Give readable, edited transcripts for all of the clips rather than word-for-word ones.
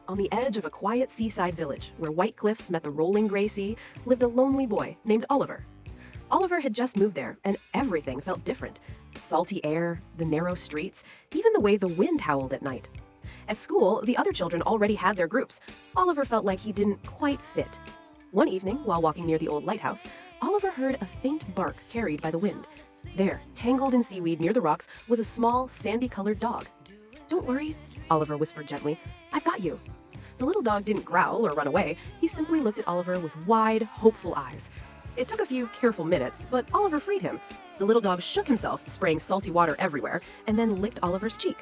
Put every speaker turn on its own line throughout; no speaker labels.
On the edge of a quiet seaside village, where white cliffs met the rolling gray sea, lived a lonely boy named Oliver. Oliver had just moved there, and everything felt different. The salty air, the narrow streets, even the way the wind howled at night. At school, the other children already had their groups. Oliver felt like he didn't quite fit. One evening, while walking near the old lighthouse, Oliver heard a faint bark carried by the wind. There, tangled in seaweed near the rocks, was a small, sandy-colored dog. "Don't worry," Oliver whispered gently. "I've got you." The little dog didn't growl or run away. He simply looked at Oliver with wide, hopeful eyes. It took a few careful minutes, but Oliver freed him. The little dog shook himself, spraying salty water everywhere, and then licked Oliver's cheek.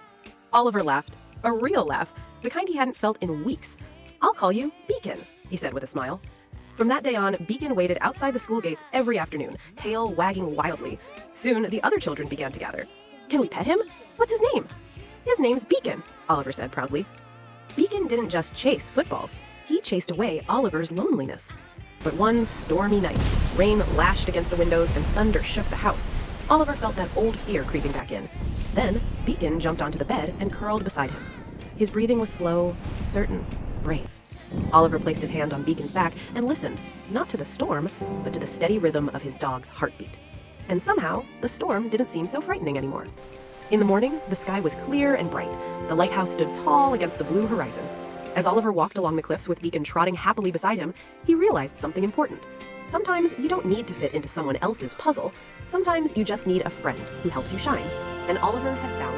Oliver laughed. A real laugh, the kind he hadn't felt in weeks. "I'll call you Beacon," he said with a smile. From that day on, Beacon waited outside the school gates every afternoon, tail wagging wildly. Soon, the other children began to gather. "Can we pet him? What's his name?" "His name's Beacon," Oliver said proudly. Beacon didn't just chase footballs. He chased away Oliver's loneliness. But one stormy night, rain lashed against the windows and thunder shook the house. Oliver felt that old fear creeping back in. Then, Beacon jumped onto the bed and curled beside him. His breathing was slow, certain, brave. Oliver placed his hand on Beacon's back and listened, not to the storm, but to the steady rhythm of his dog's heartbeat. And somehow, the storm didn't seem so frightening anymore. In the morning, the sky was clear and bright. The lighthouse stood tall against the blue horizon. As Oliver walked along the cliffs with Beacon trotting happily beside him, he realized something important. Sometimes you don't need to fit into someone else's puzzle. Sometimes you just need a friend who helps you shine. And Oliver had found